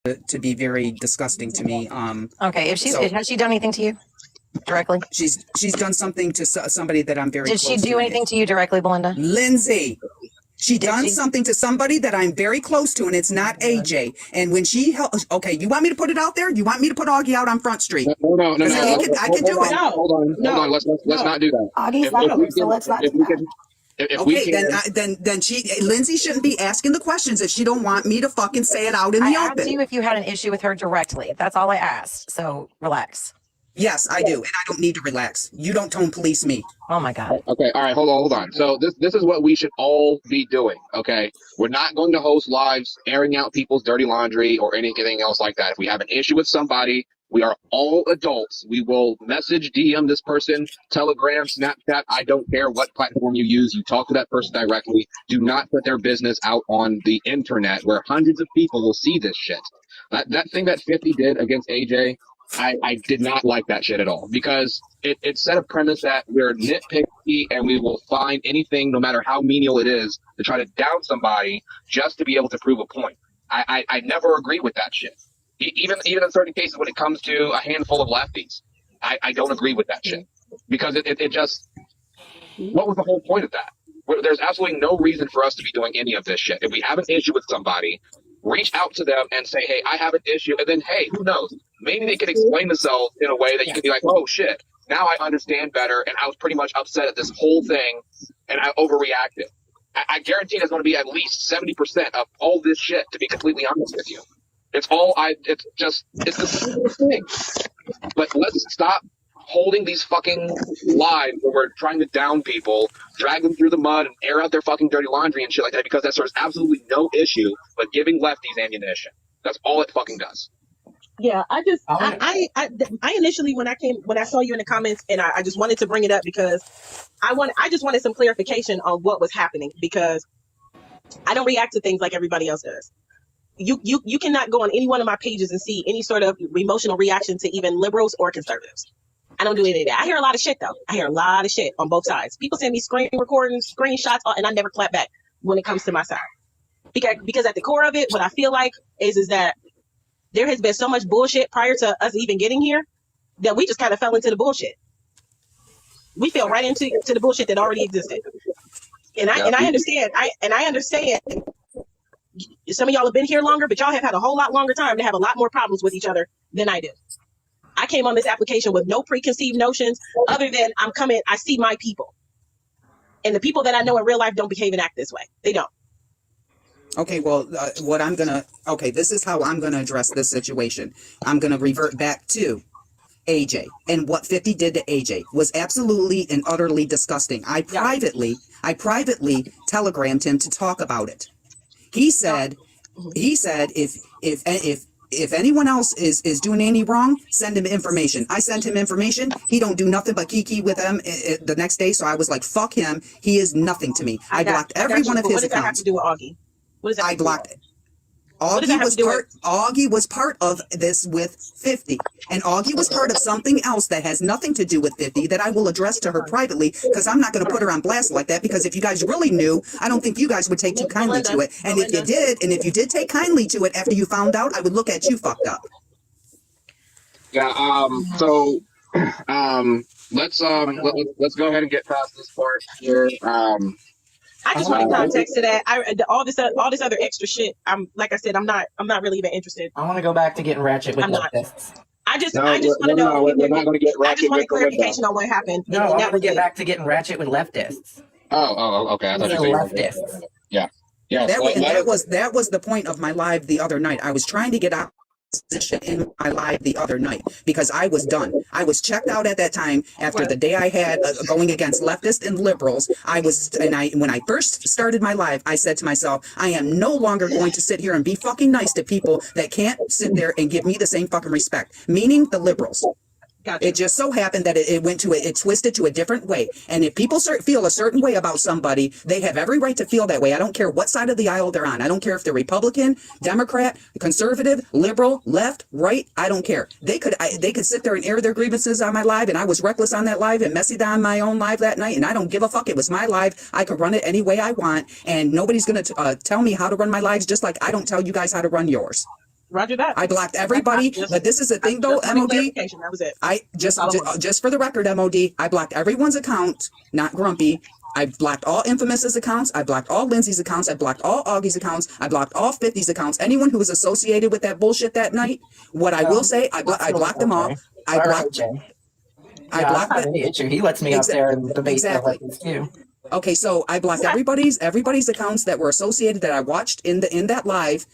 to be very disgusting to me. Okay, has she done anything to you directly? She's done something to somebody that I'm very Did close she do to. anything to you directly, Belinda? Lindsay. She done something to somebody that I'm very close to, and it's not AJ. And when she okay, you want me to put it out there? You want me to put Augie out on Front Street? No. I can do it. Hold on. Let's not do that. Augie's not here, so let's not do that. Then Lindsay shouldn't be asking the questions if she don't want me to fucking say it out in the I open. asked you if you had an issue with her directly. That's all I asked. So relax. Yes, I do, and I don't need to relax. You don't tone police me. Oh my God. Okay, all right, hold on. So this is what we should all be doing, okay? We're not going to host lives airing out people's dirty laundry or anything else like that. If we have an issue with somebody, we are all adults. We will message, DM this person, Telegram, Snapchat. I don't care what platform you use. You talk to that person directly. Do not put their business out on the internet where hundreds of people will see this shit. That thing that 50 did against AJ, I did not like that shit at all, because it set a premise that we're nitpicky and we will find anything, no matter how menial it is, to try to down somebody just to be able to prove a point. I never agree with that shit. Even in certain cases when it comes to a handful of lefties, I don't agree with that shit, because it just, what was the whole point of that? There's absolutely no reason for us to be doing any of this shit. If we have an issue with somebody, reach out to them and say, hey, I have an issue. And then, hey, who knows? Maybe they can explain themselves in a way that you can be like, oh, shit, now I understand better. And I was pretty much upset at this whole thing, and I overreacted. I guarantee there's going to be at least 70% of all this shit, to be completely honest with you. It's the simplest thing. But let's stop holding these fucking lives where we're trying to down people, drag them through the mud, and air out their fucking dirty laundry and shit like that, because that serves absolutely no issue but giving lefties ammunition. That's all it fucking does. Yeah, I initially, when I saw you in the comments, and I just wanted to bring it up because I just wanted some clarification on what was happening, because I don't react to things like everybody else does. You cannot go on any one of my pages and see any sort of emotional reaction to even liberals or conservatives. I don't do any of that. I hear a lot of shit though. I hear a lot of shit on both sides. People send me screen recordings, screenshots, and I never clap back when it comes to my side. Because at the core of it, what I feel like is that there has been so much bullshit prior to us even getting here that we just kind of fell into the bullshit. We fell right into the bullshit that already existed. And I understand. I understand. Some of y'all have been here longer, but y'all have had a whole lot longer time to have a lot more problems with each other than I did. I came on this application with no preconceived notions other than I see my people. And the people that I know in real life don't behave and act this way. They don't. Okay, well, this is how I'm going to address this situation. I'm going to revert back to AJ. And what 50 did to AJ was absolutely and utterly disgusting. I privately telegrammed him to talk about it. He said if anyone else is doing any wrong, send him information. I sent him information. He don't do nothing but kiki with them the next day. So I was like, fuck him. He is nothing to me. I blocked every one of his accounts. What does that have to do with Augie? I blocked it. Augie was part of this with 50, and Augie was part of something else that has nothing to do with 50 that I will address to her privately, because I'm not going to put her on blast like that, because if you guys really knew, I don't think you guys would take too kindly to it. And if you did take kindly to it after you found out, I would look at you fucked up. Yeah, let's go ahead and get past this part here. I just want context to that. All this other extra shit. I'm not really even interested. I want to go back to getting ratchet with leftists. I just want to know. We're not going to get ratchet. I just want clarification on what happened. No, I want to get back to getting ratchet with leftists. Oh, okay. I thought you were saying leftists. Yeah. That was the point of my live the other night. I was trying to get out in my live the other night because I was done. I was checked out at that time after the day I had going against leftists and liberals. When I first started my live, I said to myself, I am no longer going to sit here and be fucking nice to people that can't sit there and give me the same fucking respect, meaning the liberals. Gotcha. It just so happened that it twisted to a different way. And if people feel a certain way about somebody, they have every right to feel that way. I don't care what side of the aisle they're on. I don't care if they're Republican, Democrat, conservative, liberal, left, right. I don't care. They could sit there and air their grievances on my live, and I was reckless on that live and messy on my own live that night, and I don't give a fuck. It was my live. I could run it any way I want, and nobody's going to tell me how to run my lives, just like I don't tell you guys how to run yours. Roger that. I blocked everybody, but this is the thing though, Just wanted MOD. clarification. That was it. I just That's all I wanted. just for the record, MOD, I blocked everyone's account, not Grumpy. I blocked all Infamous's accounts. I blocked all Lindsay's accounts. I blocked all Augie's accounts. I blocked all 50's accounts. Anyone who was associated with that bullshit that night. What I will say, I blocked them all. I blocked. I Yeah, blocked I don't have any issue. He lets me up there and debate Exactly. like this too. Okay, so I blocked everybody's accounts that were associated that I watched in that live,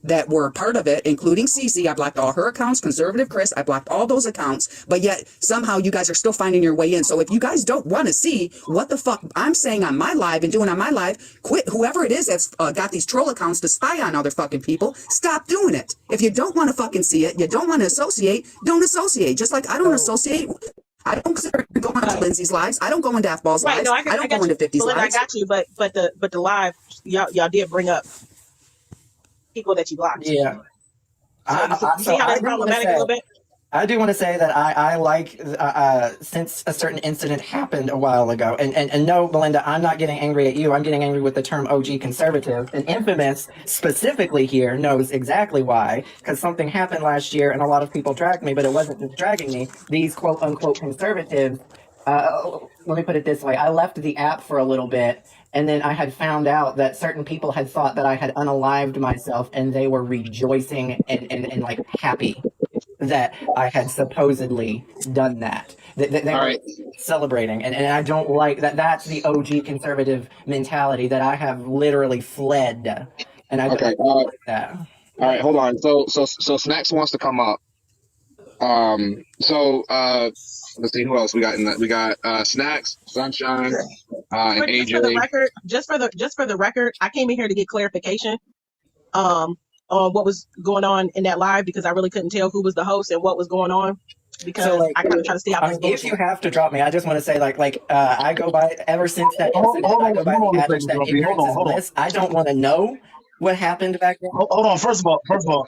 that were part of it, including Cece. I blocked all her accounts, Conservative Chris. I blocked all those accounts, but yet somehow you guys are still finding your way in. So if you guys don't want to see what the fuck I'm saying on my live and doing on my live, quit. Whoever it is that's got these troll accounts to spy on other fucking people, stop doing it. If you don't want to fucking see it, you don't want to associate, don't associate. Just like I don't associate. I don't consider going to Lindsay's lives. I don't go into Daft Ball's Right, lives. no, I don't got go into you. 50's Belinda, lives. I got you, but the live, y'all did bring up people that you blocked. Yeah. So you see how that's problematic a little bit? I do want to say that I like, since a certain incident happened a while ago, and no, Belinda, I'm not getting angry at you. I'm getting angry with the term OG conservative. And Infamous specifically here knows exactly why, because something happened last year and a lot of people dragged me, but it wasn't just dragging me. These quote unquote conservatives, let me put it this way. I left the app for a little bit, and then I had found out that certain people had thought that I had unalived myself, and they were rejoicing and like happy that I had supposedly done that. They All were right. celebrating, and I don't like that. That's the OG conservative mentality that I have literally fled, and I don't Okay. like that. All right, hold on. So Snacks wants to come up. Let's see who else we got in that. We got Snacks, Sunshine, and But just for the AJ. record, just for the record, I came in here to get clarification on what was going on in that live, because I really couldn't tell who was the host and what was going on, because So, like, I kind of try to stay out I of mean, this if you bullshit. have to drop me, I just want to say, I go by, ever since that Hold incident, I go by on the a adage second, that Grumpy. ignorance is Hold on. bliss. I don't want to know what happened back then. Hold on. First of all,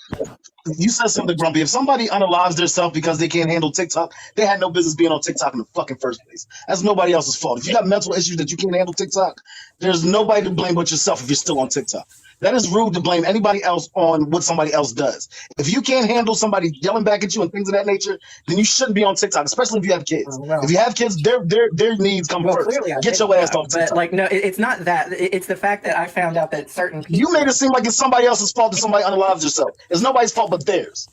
you said something, Grumpy. If somebody unalives themselves because they can't handle TikTok, they had no business being on TikTok in the fucking first place. That's nobody else's fault. If you got mental issues that you can't handle TikTok, there's nobody to blame but yourself if you're still on TikTok. That is rude to blame anybody else on what somebody else does. If you can't handle somebody yelling back at you and things of that nature, then you shouldn't be on TikTok, especially if you have kids. Well, If you have kids, their needs come well, first. clearly I Get did, your ass yeah, off but TikTok. no, it's not that. It's the fact that I found out that certain people. You made it seem like it's somebody else's fault that somebody unalives yourself. It's nobody's fault but theirs.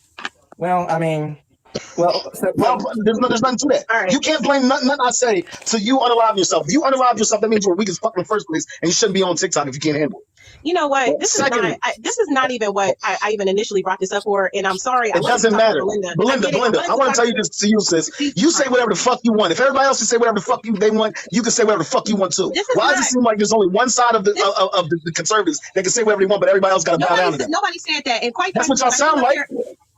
Well, I mean, well, so, Well, there's nothing to that. All right. You can't blame nothing I say to you unalive yourself. If you unalive yourself, that means you're weak as fuck in the first place, and you shouldn't be on TikTok if you can't handle it. You know what? This Secondly- is not even what I even initially brought this up for, and I'm sorry. It doesn't matter. Belinda, I want to tell you this to you, sis. You say whatever the fuck you want. If everybody else can say whatever the fuck they want, you can say whatever the fuck you want too. This is Why does it not- seem like there's only one side of the conservatives that can say whatever they want, but everybody else got to bow down to them? Nobody said that, and quite That's what y'all frankly, sound like.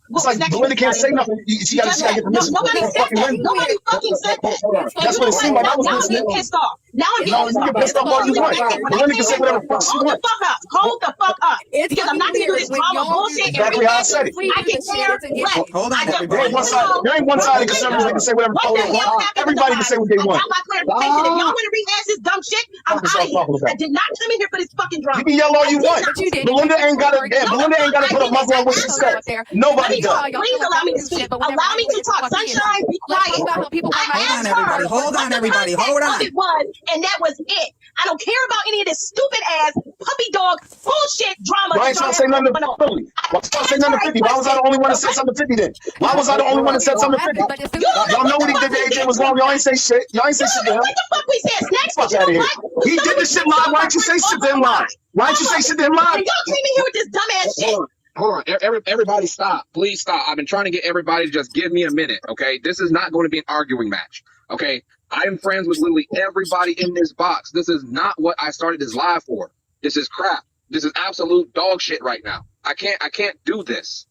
Well, It's like exactly. Belinda can't say nothing. She got to get permission. Nobody said that. Nobody fucking said that. That's what it seemed like. I was Now I'm listening. getting pissed off. Now I'm No, getting you can pissed off all you want. Belinda can say whatever the fuck she Hold the wants. fuck up. Hold the fuck up. Because I'm not going to do this drama bullshit. Exactly how I said it. I can care less. Hold on, I just There ain't everybody. one side. There ain't one side of conservatives that can say whatever the fuck they want. Everybody can say what they want. I got my clarification. If y'all want to rehash this dumb shit, I'm What out of y'all talking here. about? I did not come in here for this fucking drama. You can yell all you want. But you did. Belinda ain't got to. Belinda ain't got to put a muzzle on what she said. Nobody does. Please allow me to speak. Allow me to talk. Sunshine, be quiet. Hold on, everybody. Hold on. It was, and that was it. I don't care about any of this stupid ass puppy dog bullshit drama. Why ain't y'all say nothing to 50? Why y'all say nothing to 50? Why was I the only one that said something to 50 then? Why was I the only one that said something to 50? Y'all know what he did to AJ was wrong. Y'all ain't say shit. Y'all ain't say shit to him. What the fuck we said? Snacks, Fuck but you out of know here. what? He did the shit live. Why didn't you say shit to him live? Why didn't you say shit to him live? And y'all came in here with this dumbass shit. Hold on. Everybody stop. Please stop. I've been trying to get everybody to just give me a minute, okay? This is not going to be an arguing match, okay? I am friends with literally everybody in this box. This is not what I started this live for. This is crap. This is absolute dog shit right now. I can't do this.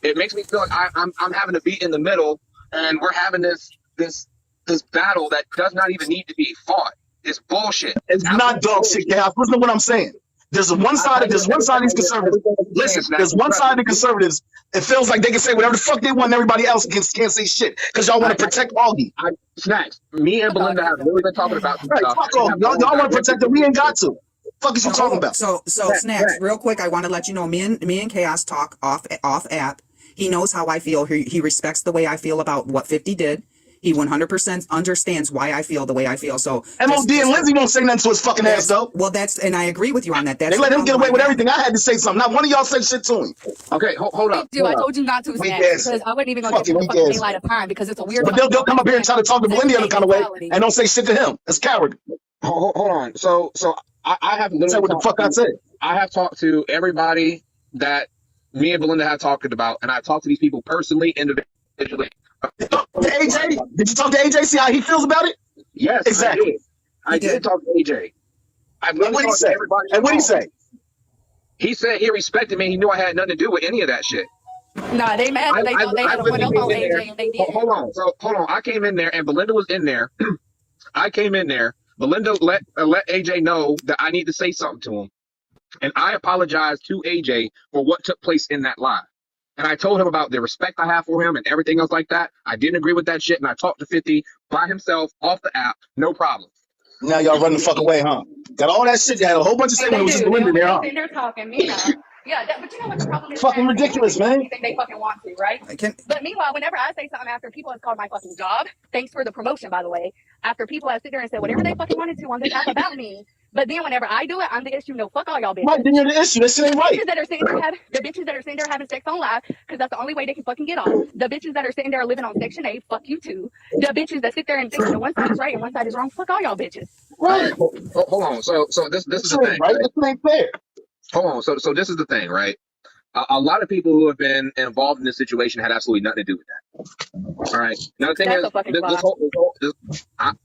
It makes me feel like I'm having to be in the middle, and we're having this battle that does not even need to be fought. It's bullshit. It's not dog shit, guys. Listen to what I'm saying. There's one side of these conservatives. Listen, there's one side of the conservatives. It feels like they can say whatever the fuck they want, and everybody else can't say shit because y'all want to protect Augie. Snacks. Me and Belinda have really been talking about this Right, stuff. fuck off. Y'all want to protect them. We ain't got to. Fuck is you talking about? So Snacks, real quick, I want to let you know, me and Chaos talk off app. He knows how I feel. He respects the way I feel about what 50 did. He 100% understands why I feel the way I feel. So MOD and Lindsay won't say nothing to his fucking ass though. Well, and I agree with you on that. They let him get away with everything. I had to say something. Not one of y'all said shit to him. Okay, hold up. I told you not to, Weak Snacks, ass. because I wasn't even going to Fucking give you a weak fucking ass. daylight of time because it's a weird. But they'll come up here and try to talk to Belinda in the kind of way and don't say shit to him. That's coward. Hold on. So I have Say literally what the fuck I said. I have talked to everybody that me and Belinda have talked about, and I talked to these people personally, individually. To AJ? Did you talk to AJ? See how he feels about it? Yes, Exactly. I did talk to AJ. And what he say? And what he say? He said he respected me. He knew I had nothing to do with any of that shit. Nah, they mad that they thought they had a one up on AJ and they did. Hold on. I came in there and Belinda was in there. I came in there. Belinda let AJ know that I need to say something to him. And I apologized to AJ for what took place in that live. And I told him about the respect I have for him and everything else like that. I didn't agree with that shit. And I talked to 50 by himself off the app. No problem. Now y'all running the fuck away, huh? Got all that shit. You had a whole bunch of shit when it was just Belinda there, huh? They're talking, me now. Yeah, but you know what the problem is? Fucking ridiculous, man. Anything they fucking want to, right? But meanwhile, whenever I say something after people have called my fucking job, thanks for the promotion, by the way, after people have sit there and said whatever they fucking wanted to on this app about me, but then whenever I do it, I'm the issue. No, fuck all y'all bitches. Right, then you're the issue. That shit ain't right. The bitches that are sitting there having sex on live, because that's the only way they can fucking get off. The bitches that are sitting there living on Section 8, fuck you too. The bitches that sit there and think that one side is right and one side is wrong, fuck all y'all bitches. Right. Hold on. So this is the thing, right? This ain't fair. Hold on. So this is the thing, right? A lot of people who have been involved in this situation had absolutely nothing to do with that. All right. Now the thing is,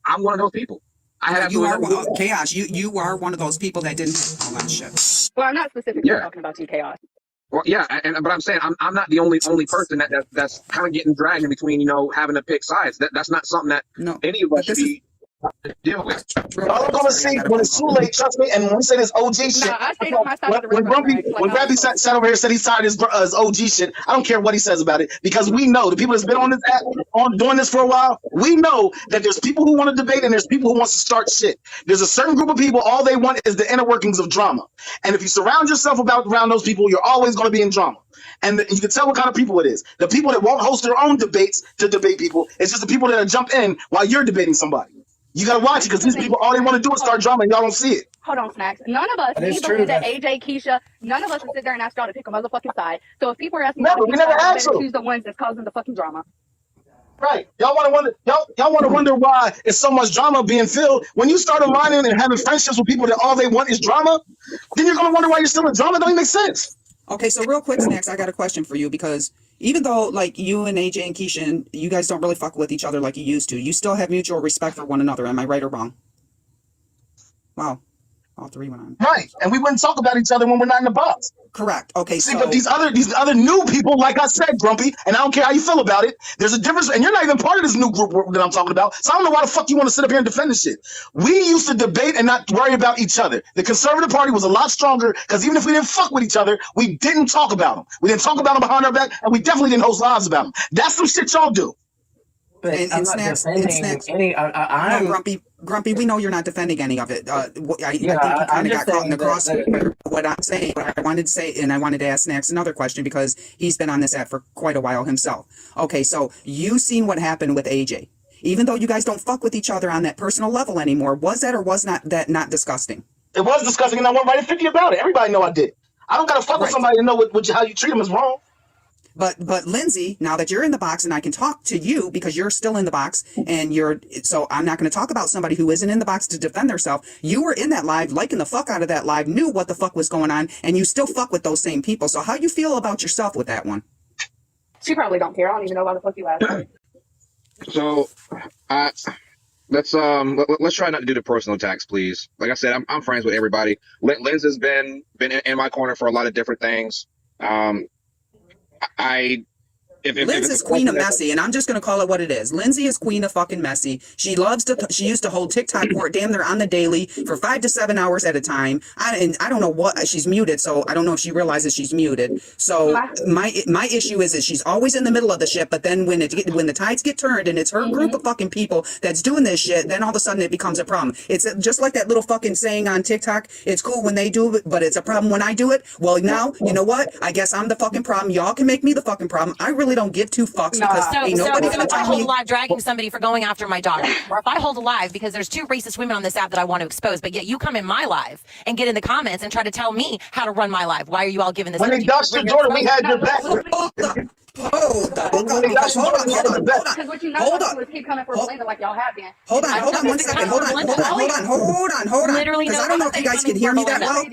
I'm one of those people. I had you are absolutely nothing to do with that. Chaos. You are one of those people that didn't all that shit. Well, I'm not specifically talking about you, Chaos. Well, yeah, but I'm saying I'm not the only person that's kind of getting dragged in between, having to pick sides. That's not something that any of us should be deal with. All I'm gonna see when it's too late, trust me, and when we say this OG shit, I stayed on my side of the when river, Grumpy, when Grumpy sat over here and said he's tired of his OG shit, I don't care what he says about it, because we know the people that's been on this app doing this for a while, we know that there's people who want to debate and there's people who want to start shit. There's a certain group of people, all they want is the inner workings of drama. And if you surround yourself around those people, you're always going to be in drama. And you can tell what kind of people it is. The people that won't host their own debates to debate people, it's just the people that jump in while you're debating somebody. You gotta watch it, because these people, all they want to do is start drama and y'all don't see it. Hold on, Snacks. None of us, me, Belinda, AJ, Keisha, none of us would sit there and ask y'all to pick a motherfucking side. So if people are asking y'all to pick sides, better choose the ones that's causing the fucking drama. Right. Y'all want to wonder why it's so much drama being filled. When you start aligning and having friendships with people that all they want is drama, then you're gonna wonder why you're still in drama. It don't even make sense. Okay, so real quick, Snacks, I got a question for you, because even though like you and AJ and Keisha, you guys don't really fuck with each other like you used to, you still have mutual respect for one another. Am I right or wrong? Wow. All three went on. Right. And we wouldn't talk about each other when we're not in the box. Correct. Okay, See, but these other new people, like I said, Grumpy, and I don't care how you feel about it, there's a difference, and you're not even part of this new group that I'm talking about, so I don't know why the fuck you want to sit up here and defend this shit. We used to debate and not worry about each other. The Conservative Party was a lot stronger, because even if we didn't fuck with each other, we didn't talk about them. We didn't talk about them behind our back, and we definitely didn't host lives about them. That's some shit y'all do. But And I'm not Snacks, defending any. I'm no, Grumpy, we know you're not defending any of it. I think you I'm kind of just got caught in the saying crossfire. What I'm saying, what I wanted to say, and I wanted to ask Snacks another question, because he's been on this app for quite a while himself. Okay, so you seen what happened with AJ. Even though you guys don't fuck with each other on that personal level anymore, was that or was not that not disgusting? It was disgusting, and I went right at 50 about it. Everybody know I did. I don't gotta fuck with somebody to know how you treat them is wrong. But Lindsay, now that you're in the box and I can talk to you because you're still in the box and so I'm not going to talk about somebody who isn't in the box to defend themselves. You were in that live, liking the fuck out of that live, knew what the fuck was going on, and you still fuck with those same people. So how you feel about yourself with that one? She probably don't care. I don't even know why the fuck you asked. So, let's try not to do the personal attacks, please. Like I said, I'm friends with everybody. Linz has been in my corner for a lot of different things. if Linz it's is a queen of question that messy, and I'm just gonna call it what it is. Lindsay is queen of fucking messy. She used to hold TikTok for damn near on the daily for 5 to 7 hours at a time. And I don't know what she's muted, so I don't know if she realizes she's muted. So my issue is that she's always in the middle of the shit, but then when the tides get turned and it's her group of fucking people that's doing this shit, then all of a sudden it becomes a problem. It's just like that little fucking saying on TikTok. It's cool when they do it, but it's a problem when I do it. Well, now you know what? I guess I'm the fucking problem. Y'all can make me the fucking problem. I really don't give two fucks because ain't nobody So gonna if I tell hold me. a live dragging somebody for going after my daughter, or if I hold a live because there's 2 racist women on this app that I want to expose, but yet you come in my live and get in the comments and try to tell me how to run my live. Why are you all giving this? When they dusted your daughter, we had your back. Hold on, because hold on. Because what you not Hold gonna on. do is keep coming for Belinda like y'all have been. Hold on 1 second. Hold on. Literally Because no I don't know if you guys can hear me that well.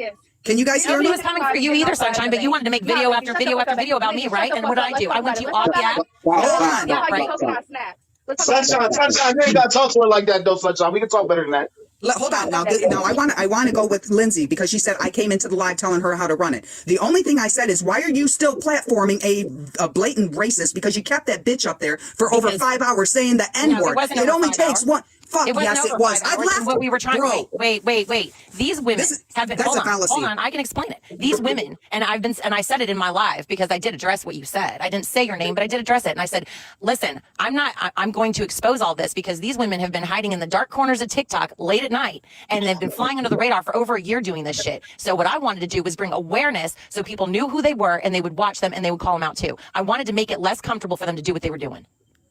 Can you guys hear Nobody me? was coming for you either, Sunshine, but you wanted to make video after video after video about me, right? And what did I do? I went to you off the app. Hold on. Yeah, how you Right. posting on Snap. Let's talk about Sunshine, you ain't gotta talk to her like that though, Sunshine. We can talk better than that. Hold on now. I want to go with Lindsay because she said I came into the live telling her how to run it. The only thing I said is, why are you still platforming a blatant racist? Because you kept that bitch up there for over 5 hours saying the N word. wasn't It over only 5 takes hours. one. Fuck It wasn't yes, over it was. 5 I hours, left. and what we were trying. Bro. Wait. These women have been. That's Hold a on, fallacy. hold on. I can explain it. These women, and I said it in my live because I did address what you said. I didn't say your name, but I did address it, and I said, listen, I'm going to expose all this because these women have been hiding in the dark corners of TikTok late at night, and they've been flying under the radar for over a year doing this shit. So what I wanted to do was bring awareness so people knew who they were and they would watch them and they would call them out too. I wanted to make it less comfortable for them to do what they were doing.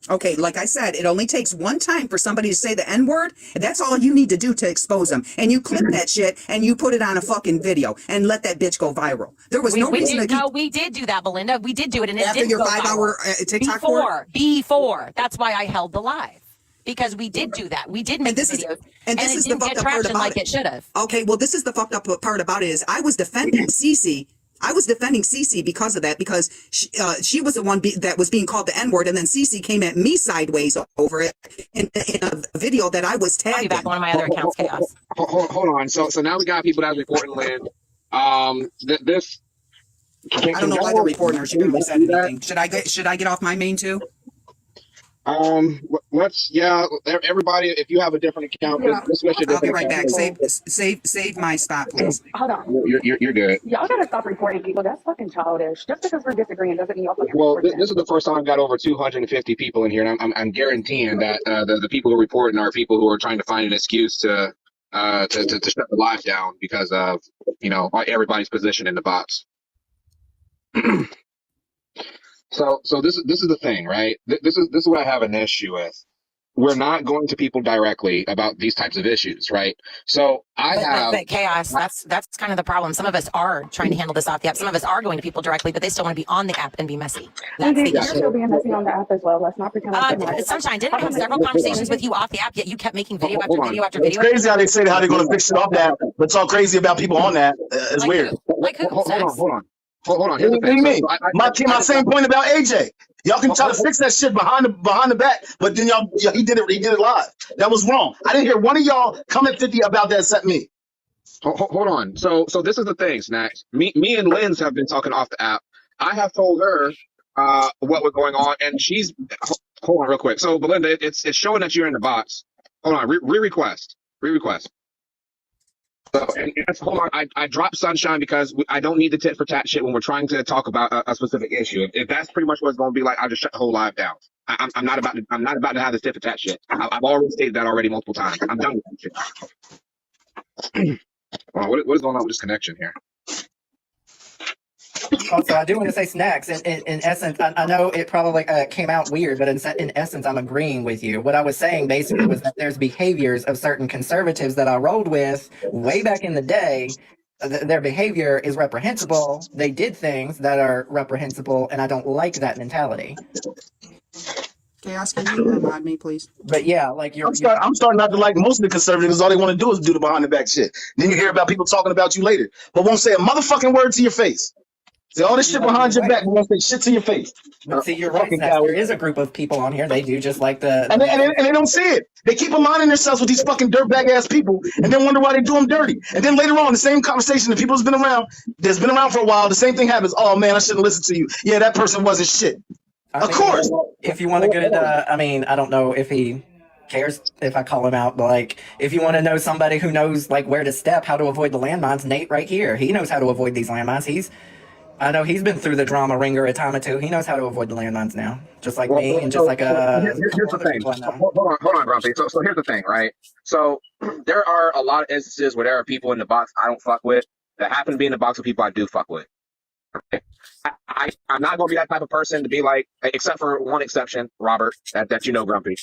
Okay, like I said, it only takes one time for somebody to say the N word, and that's all you need to do to expose them. And you clip that shit and you put it on a fucking video and let that bitch go viral. There was no reason to keep. No, we did do that, Belinda. We did do it, and it After did your go 5 viral. hour TikTok for it? Before. That's why I held the live. Because we did do that. We did make this videos. and this it is the didn't fucked get up part traction about like it. it should have. Okay, well, this is the fucked up part about it is I was defending Cece. I was defending Cece because of that, because she was the one that was being called the N-word, and then Cece came at me sideways over it in a video that I was I'll be tagged back in. on one of my other accounts, Chaos. hold on. So now we got people that's reporting Lynn. This. I don't know why they're reporting her. She barely said anything. Should I get off my main too? Everybody, if you have a different account, just switch a I'll different be right back. account. Save my spot, please. Hold on. You're good. Y'all gotta stop reporting people. That's fucking childish. Just because we're disagreeing doesn't mean y'all fucking Well, report this is the first time I've got over 250 people in here, and I'm guaranteeing that the people who are reporting are people who are trying to find an excuse to shut the live down because of everybody's position in the bots. So this is the thing, right? This is what I have an issue with. We're not going to people directly about these types of issues, right? So But Chaos, that's kind of the problem. Some of us are trying to handle this off the app. Some of us are going to people directly, but they still want to be on the app and be messy. That's the You're issue. still being messy on the app as well. Let's not pretend like we're not. Sunshine, didn't I have several conversations with you off the app, yet you kept making video after Hold on. video after It's video? crazy how they say how they're gonna fix it off that, but talk crazy about people on that. It's Like weird. who? Like who? Hold Sex? on. Here's the What do thing. you mean? So My same point about AJ. Y'all can try to fix that shit behind the back, but then he did it live. That was wrong. I didn't hear one of y'all come at 50 about that except me. Hold on. So this is the thing, Snacks. Me and Linz have been talking off the app. I have told her what was going on, and she's hold on real quick. So Belinda, it's showing that you're in the box. Hold on, re-request. So hold on, I dropped Sunshine because I don't need the tit for tat shit when we're trying to talk about a specific issue. If that's pretty much what it's going to be like, I'll just shut the whole live down. I'm not about to have this tit for tat shit. I've already stated that already multiple times. I'm done with that shit. What is going on with this connection here? Also, I do want to say Snacks. In essence, I know it probably came out weird, but in essence, I'm agreeing with you. What I was saying basically was that there's behaviors of certain conservatives that I rolled with way back in the day. Their behavior is reprehensible. They did things that are reprehensible, and I don't like that mentality. Chaos, can you mod me, please? But yeah, like I'm starting not to like most of the conservatives. All they want to do is do the behind the back shit. Then you hear about people talking about you later, but won't say a motherfucking word to your face. Say all this shit behind your back, but won't say shit to your face. But see, you're right, Snacks. There is a group of people on here. They do just like the And they don't see it. They keep aligning themselves with these fucking dirtbag ass people, and then wonder why they do them dirty. And then later on, the same conversation, the people that's been around for a while, the same thing happens. Oh man, I shouldn't listen to you. Yeah, that person wasn't shit. I Of mean, course. if you want a good, I mean, I don't know if he cares if I call him out, but like, if you want to know somebody who knows like where to step, how to avoid the landmines, Nate right here. He knows how to avoid these landmines. I know he's been through the drama ringer a time or two. He knows how to avoid the landmines now, just like me and just like here's the thing. Hold on, Grumpy. So here's the thing, right? So there are a lot of instances where there are people in the box I don't fuck with that happen to be in the box with people I do fuck with. Okay? I'm not going to be that type of person to be like, except for one exception, Robert, that you know, Grumpy.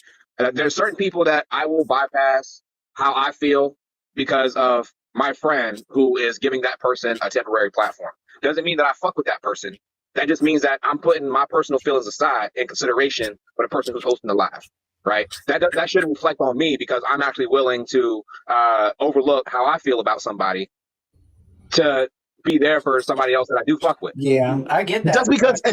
There's certain people that I will bypass how I feel because of my friend who is giving that person a temporary platform. Doesn't mean that I fuck with that person. That just means that I'm putting my personal feelings aside in consideration for the person who's hosting the live, right? That shouldn't reflect on me because I'm actually willing to overlook how I feel about somebody to be there for somebody else that I do fuck with. Yeah, I get that.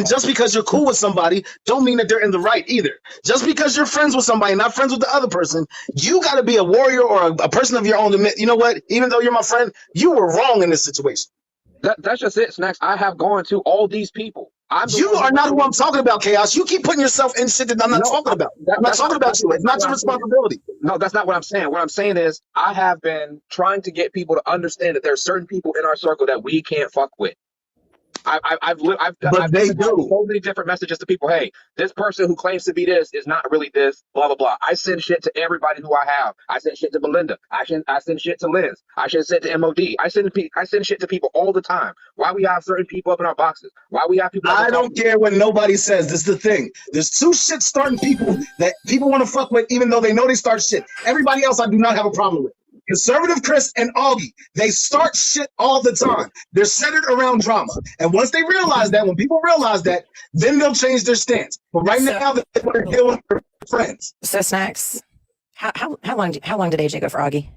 Just because you're cool with somebody, don't mean that they're in the right either. Just because you're friends with somebody, not friends with the other person, you got to be a warrior or a person of your own. Admit, you know what? Even though you're my friend, you were wrong in this situation. That's just it, Snacks. I have gone to all these people. You are not who I'm talking about, Chaos. You keep putting yourself in shit that I'm not talking about. I'm not talking about you. It's not your responsibility. No, that's not what I'm saying. What I'm saying is I have been trying to get people to understand that there are certain people in our circle that we can't fuck with. I've sent so many different messages to people. Hey, this person who claims to be this is not really this. Blah blah blah. I send shit to everybody who I have. I send shit to Belinda. I send shit to Liz. I send shit to MOD. I send shit to people all the time. Why we have certain people up in our boxes? Why we have people? I don't care what nobody says. This is the thing. There's two shit starting people that people want to fuck with, even though they know they start shit. Everybody else, I do not have a problem with. Conservative Chris and Augie, they start shit all the time. They're centered around drama. And once they realize that, when people realize that, then they'll change their stance. But right now, they want to deal with their friends. So Snacks, how long did AJ go for Augie?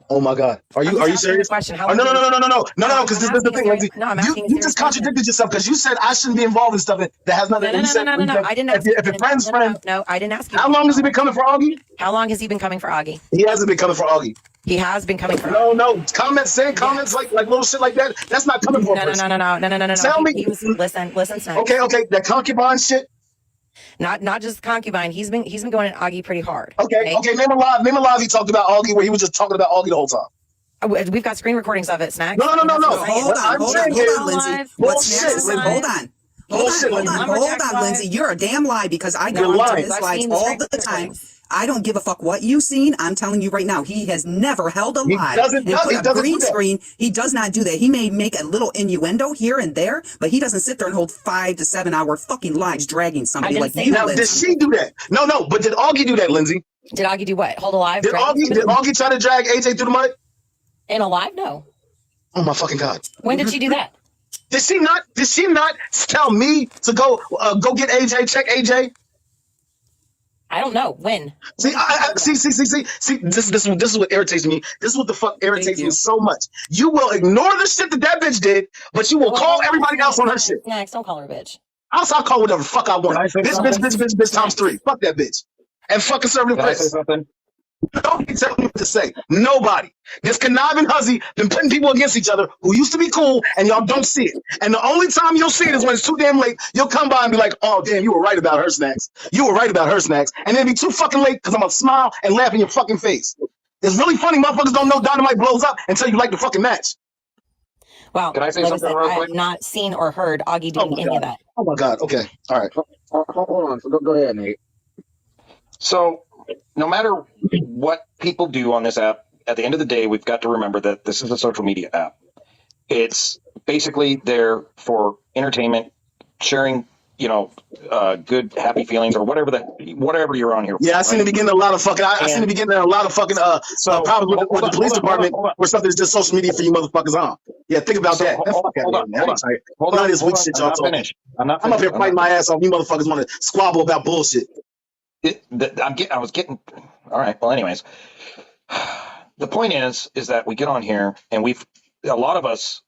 Oh my God. Are you serious? Question. No, because this is the thing, Lindsay. No, I'm asking you just contradicted yourself because you said I shouldn't be involved in stuff that has nothing to do. No. I didn't ask if your friend's friend. No, I didn't ask you. How long has he been coming for Augie? How long has he been coming for Augie? He hasn't been coming for Augie. He has been coming for No. Comments like little shit like that. That's not coming for a person. No. Tell me. Listen, Snacks. Okay. That concubine shit. Not just concubine. He's been going at Augie pretty hard. Okay. Name a live he talked about Augie where he was just talking about Augie the whole time. We've got screen recordings of it, Snacks. No. Hold on, Lindsay. Hold on, Lindsay. You're a damn lie because I go into his lives all the time. I don't give a fuck what you've seen. I'm telling you right now, he has never held a live and put a green screen. He does not do that. He may make a little innuendo here and there, but he doesn't sit there and hold 5 to 7 hour fucking lives dragging somebody like you. Now, did she do that? No. But did Augie do that, Lindsay? Did Augie do what? Hold a live? Did Augie try to drag AJ through the mud? In a live? No. Oh my fucking God. When did she do that? Did she not tell me to go get AJ, check AJ? I don't know. When? See, this is what irritates me. This is what the fuck irritates me so much. You will ignore the shit that bitch did, but you will call everybody else on her shit. Snacks, don't call her a bitch. I'll call whatever the fuck I want. Bitch times 3. Fuck that bitch. And fuck conservative Chris. Don't be telling me what to say. Nobody. This conniving hussy been putting people against each other who used to be cool, and y'all don't see it. And the only time you'll see it is when it's too damn late. You'll come by and be like, oh, damn, you were right about her, Snacks. You were right about her, Snacks. And then it'll be too fucking late because I'm going to smile and laugh in your fucking face. It's really funny. Motherfuckers don't know Dynamite blows up until you like the fucking match. Well, can I say something real quick? I have not seen or heard Augie doing any of that. Oh, my God. Okay. All right. Hold on. Go ahead, Nate. So, no matter what people do on this app, at the end of the day, we've got to remember that this is a social media app. It's basically there for entertainment, sharing, good, happy feelings, or whatever you're on here. Yeah, I seen the beginning a lot of fucking. I seen the beginning a lot of fucking problems with the police department where something is just social media for you motherfuckers on. Yeah, think about that. Hold on, this weak shit y'all talking. I'm up here fighting my ass off. You motherfuckers want to squabble about bullshit. I was getting all right. Well, anyways, the point is that we get on here and a lot of us,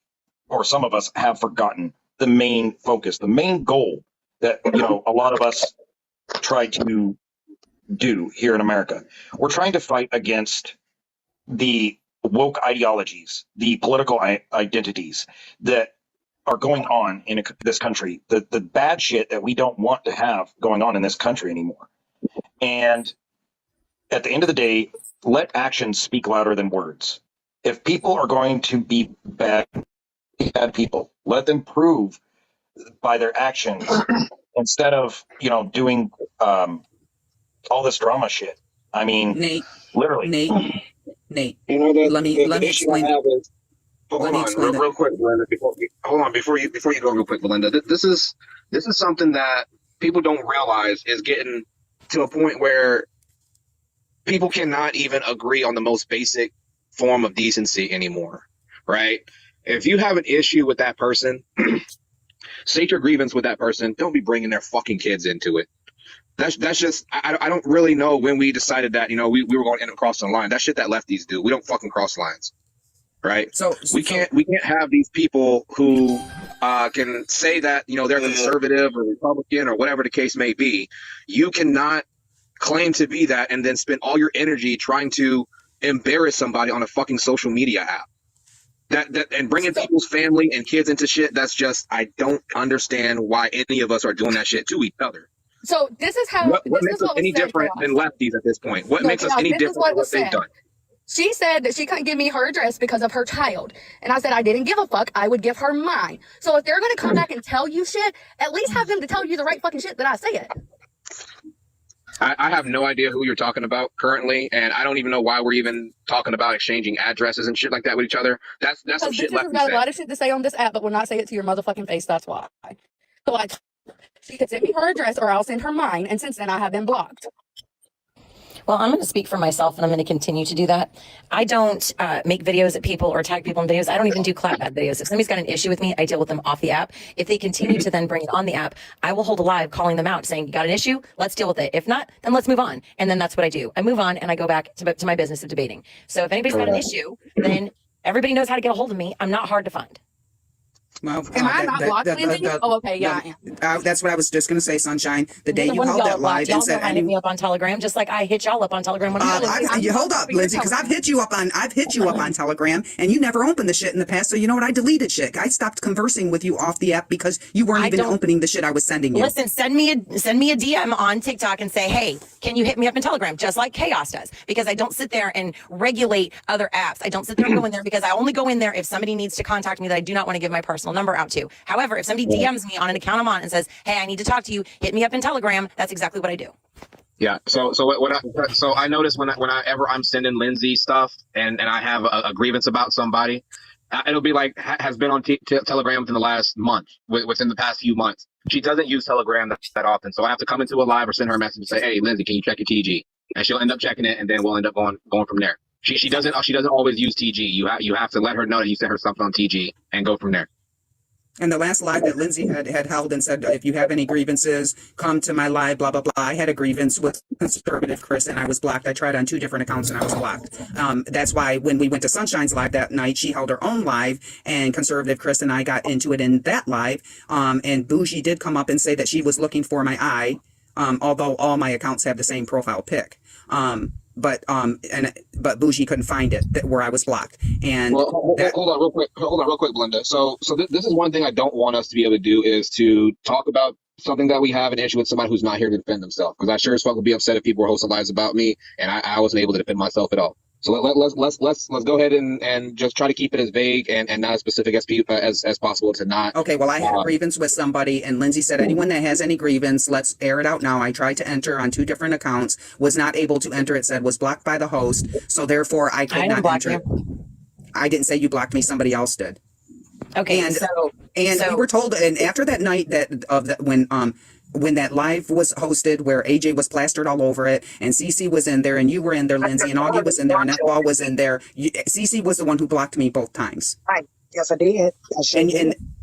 or some of us, have forgotten the main focus, the main goal that a lot of us try to do here in America. We're trying to fight against the woke ideologies, the political identities that are going on in this country, the bad shit that we don't want to have going on in this country anymore. And at the end of the day, let actions speak louder than words. If people are going to be bad people, let them prove by their actions instead of, doing all this drama shit. I mean, Nate, literally. Nate. You know, Let me issue I explain. have is, Let hold me on, explain real quick, Belinda. Before you go real quick, Belinda. This is something that people don't realize is getting to a point where people cannot even agree on the most basic form of decency anymore, right? If you have an issue with that person, state your grievance with that person. Don't be bringing their fucking kids into it. That's just, I don't really know when we decided that, we were going to end up crossing the line. That shit that lefties do. We don't fucking cross lines, right? So we can't have these people who can say that, they're conservative or Republican or whatever the case may be. You cannot claim to be that and then spend all your energy trying to embarrass somebody on a fucking social media app. That and bringing people's family and kids into shit, that's just, I don't understand why any of us are doing that shit to each other. So this is how. What makes us any different than lefties at this point? What makes us any different than what they've done? She said that she couldn't give me her address because of her child. And I said I didn't give a fuck. I would give her mine. So if they're going to come back and tell you shit, at least have them to tell you the right fucking shit that I say it. I have no idea who you're talking about currently, and I don't even know why we're even talking about exchanging addresses and shit like that with each other. That's some shit lefties got say. a lot of shit to say on this app, but will not say it to your motherfucking face. That's why. So she could send me her address or I'll send her mine. And since then, I have been blocked. Well, I'm going to speak for myself, and I'm going to continue to do that. I don't make videos at people or tag people in videos. I don't even do clap bad videos. If somebody's got an issue with me, I deal with them off the app. If they continue to then bring it on the app, I will hold a live calling them out, saying, you got an issue? Let's deal with it. If not, then let's move on. And then that's what I do. I move on, and I go back to my business of debating. So if anybody's got an issue, then everybody knows how to get a hold of me. I'm not hard to find. Well, Am I not blocked, Lindsay? Oh, okay, yeah, I am. That's what I was just going to say, Sunshine. The day Neither you one of held y'all that live blocked. Y'all and said, know how to hit me up on Telegram, just like I hit y'all up on Telegram when you hold up, Lindsay, because I've hit you up on Telegram, and you never opened the shit in the past. So you know what? I deleted shit. I stopped conversing with you off the app because you weren't even opening the shit I was sending you. Listen, send me a DM on TikTok and say, hey, can you hit me up in Telegram, just like Chaos does? Because I don't sit there and regulate other apps. I don't sit there and go in there because I only go in there if somebody needs to contact me that I do not want to give my personal number out to. However, if somebody DMs me on an account I'm on and says, hey, I need to talk to you, hit me up in Telegram, that's exactly what I do. Yeah. So I notice whenever I'm sending Lindsay stuff and I have a grievance about somebody, it'll be like has been on Telegram within the last month, within the past few months. She doesn't use Telegram that often, so I have to come into a live or send her a message and say, hey, Lindsay, can you check your TG? And she'll end up checking it, and then we'll end up going from there. She doesn't always use TG. You have to let her know that you sent her something on TG and go from there. And the last live that Lindsay had held and said, if you have any grievances, come to my live, blah, blah, blah. I had a grievance with Conservative Chris and I was blocked. I tried on 2 different accounts and I was blocked. That's why when we went to Sunshine's live that night, she held her own live and Conservative Chris and I got into it in that live. And Bougie did come up and say that she was looking for my eye, although all my accounts have the same profile pic. But Bougie couldn't find it where I was blocked. And hold on real quick, Belinda. So this is one thing I don't want us to be able to do is to talk about something that we have an issue with somebody who's not here to defend themselves. Because I sure as fuck would be upset if people were hosting lives about me and I wasn't able to defend myself at all. So let's go ahead and just try to keep it as vague and not as specific as possible to not. Okay, well, I had a grievance with somebody, and Lindsay said, anyone that has any grievance, let's air it out now. I tried to enter on 2 different accounts, was not able to enter. It said was blocked by the host, so therefore I could not enter. I didn't say you blocked me. Somebody else did. Okay, and we were told, and after that night when that live was hosted where AJ was plastered all over it and CC was in there and you were in there, Lindsay, and Augie was in there and Netball was in there. CC was the one who blocked me both times. Right. Yes, I did.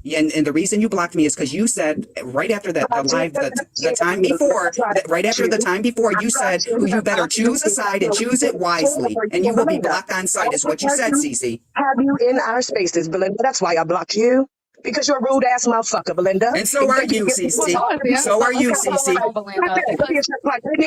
And the reason you blocked me is because you said right after that the live the time before right after the time before you said you better choose a side and choose it wisely and you will be blocked on site is what you said, CC. Have you in our spaces, Belinda? That's why I blocked you. Because you're a rude ass motherfucker, Belinda. And so are you, CC. So are you, CC.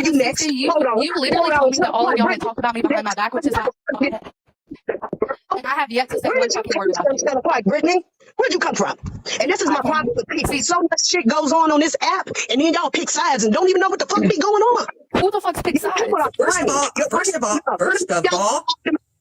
You next. Hold on. You literally told me that all of y'all had talked about me behind my back, which is not. And I have yet to say one fucking word about it. Brittany, Where'd you come from? And this is my problem with people. So much shit goes on this app, and then y'all pick sides and don't even know what the fuck be going on. Who the fuck's pick sides? People are First of lying. all, first of all,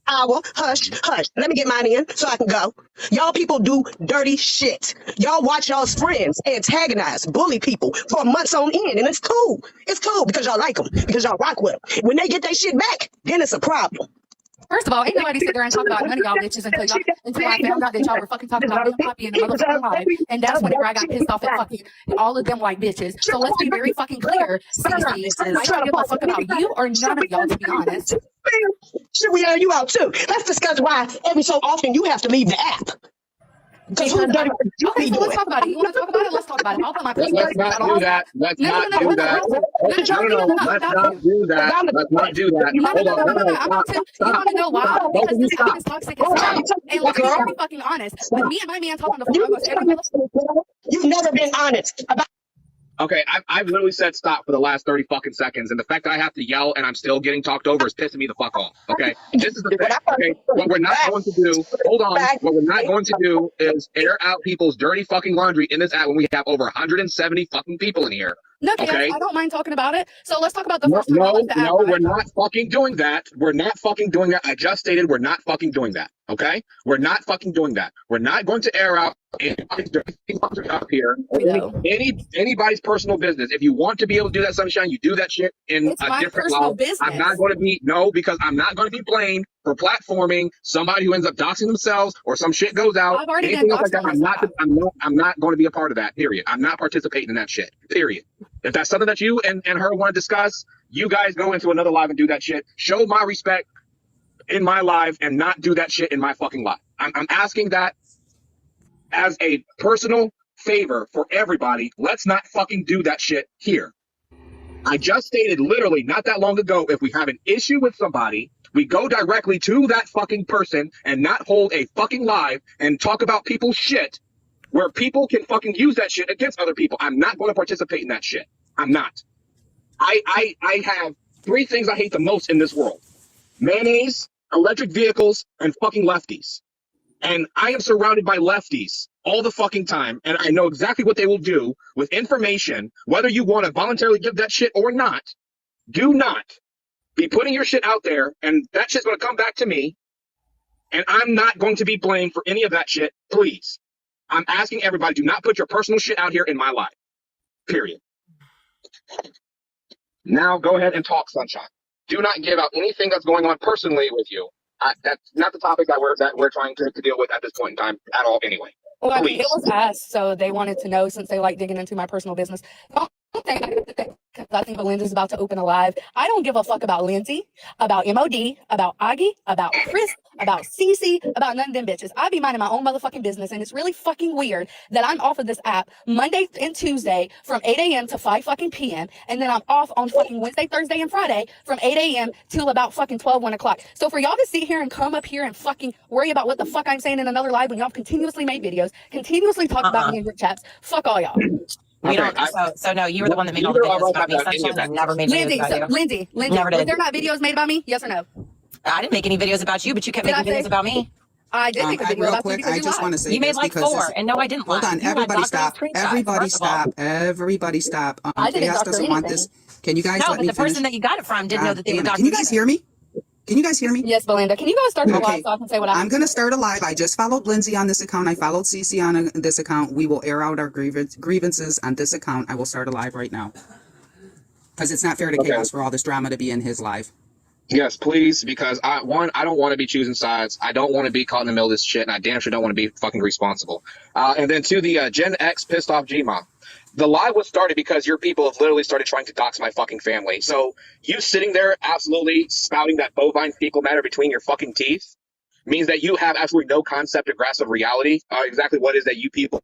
Hour, hush. Let me get mine in so I can go. Y'all people do dirty shit. Y'all watch y'all's friends antagonize, bully people for months on end, and it's cool. It's cool because y'all like them, because y'all rock with them. When they get their shit back, then it's a problem. First of all, ain't nobody sit there and talk about none of y'all bitches until I found out that y'all were fucking talking about Lil Poppy in the motherfucking live. And that's whenever I got pissed off at fucking all of them white bitches. So let's be very fucking clear, Stacey. I don't give a fuck about you or none of y'all, to be honest. Should we air you out too? Let's discuss why every so often you have to leave the app. Because who dirty work you Okay, be so let's doing? talk about it. You want to talk about it? Let's talk about it. I'll put my Let's personal not do that. Let's not do that. Let's not do that. Let's not do that. Hold on. No, I want to. You want to know why? Because this app is toxic as hell. And let's be very fucking honest. With me and my man talking on the phone almost every minute. You've never been honest about Okay, I've literally said stop for the last 30 fucking seconds, and the fact that I have to yell and I'm still getting talked over is pissing me the fuck off. Okay, this is the thing. Okay, what we're not going to do, hold on, what we're not going to do is air out people's dirty fucking laundry in this app when we have over 170 fucking people in here. No, Okay. I don't mind talking about it. So let's talk about the No, first time I no, left the app. no, right? we're not fucking doing that. We're not fucking doing that. I just stated we're not fucking doing that. Okay? We're not fucking doing that. We're not going to air out anybody's dirty laundry up here. Anybody's personal business. If you want to be able to do that, Sunshine, you do that shit in It's a my different personal level. business. I'm not going to be because I'm not going to be blamed for platforming somebody who ends up doxing themselves or some shit goes out. I've already Anything been else like doxed that. on I'm not going to be a part of that. Period. I'm not participating in that shit. Period. If that's something that you and her want to discuss, you guys go into another live and do that shit. Show my respect in my live and not do that shit in my fucking live. I'm asking that as a personal favor for everybody. Let's not fucking do that shit here. I just stated literally not that long ago, if we have an issue with somebody, we go directly to that fucking person and not hold a fucking live and talk about people's shit where people can fucking use that shit against other people. I'm not going to participate in that shit. I'm not. I have 3 things I hate the most in this world: mayonnaise, electric vehicles, and fucking lefties. And I am surrounded by lefties all the fucking time, and I know exactly what they will do with information, whether you want to voluntarily give that shit or not. Do not be putting your shit out there, and that shit's going to come back to me, and I'm not going to be blamed for any of that shit. Please. I'm asking everybody, do not put your personal shit out here in my life. Period. Now go ahead and talk, Sunshine. Do not give out anything that's going on personally with you. That's not the topic that we're trying to deal with at this point in time at all anyway. Well, I mean, Please. it was asked, so they wanted to know since they like digging into my personal business. Because I think Belinda's about to open a live. I don't give a fuck about Lindsay, about MOD, about Augie, about Chris, about Cece, about none of them bitches. I be minding my own motherfucking business, and it's really fucking weird that I'm off of this app Monday and Tuesday from 8 a.m. to 5 fucking p.m. and then I'm off on fucking Wednesday, Thursday, and Friday from 8 a.m. till about fucking 12, 1 o'clock. So for y'all to sit here and come up here and fucking worry about what the fuck I'm saying in another live when y'all continuously made videos, continuously talk about me in group chats, fuck all y'all. We Okay, don't. So no, you were the one that made all the Neither of videos us about me, have done any of Sunshine. I that. never made videos Lindsay, about you. Lindsay, Never was did. there not videos made about me? Yes or no? I didn't make any videos about you, but you kept Did I making videos say- about me. I did make a video real about you quick, because I you just lied. want to say You made this like because 4, and no, I didn't lie. hold on, You had everybody doctored stop. screenshots, Everybody first of all. stop. Everybody stop. I didn't Chaos doctor doesn't want this. Can you guys No, let but me the finish? person that you got it from didn't know that they were Damn it. doctored. Can you guys hear me? Can you guys hear me? Yes, Belinda. Can you go start your Okay. live so I can say what I I'm going to start a live. I just followed Lindsay on this account. I followed Cece on this account. We will air out our grievances on this account. I will start a live right now. Because it's not fair to Okay. Chaos for all this drama to be in his live. Yes, please, because I don't want to be choosing sides. I don't want to be caught in the middle of this shit, and I damn sure don't want to be fucking responsible. And then to the Gen X pissed off Gma, the live was started because your people have literally started trying to dox my fucking family. So you sitting there absolutely spouting that bovine fecal matter between your fucking teeth means that you have absolutely no concept or grasp of reality, exactly what is that you people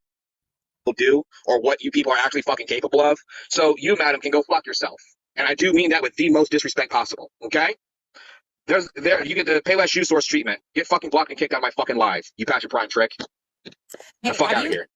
do or what you people are actually fucking capable of. So you, madam, can go fuck yourself. And I do mean that with the most disrespect possible, okay? You get the Payless Shoe Source treatment. Get fucking blocked and kicked out of my fucking live. You pass your prime trick. Hey, The fuck have out of you- here.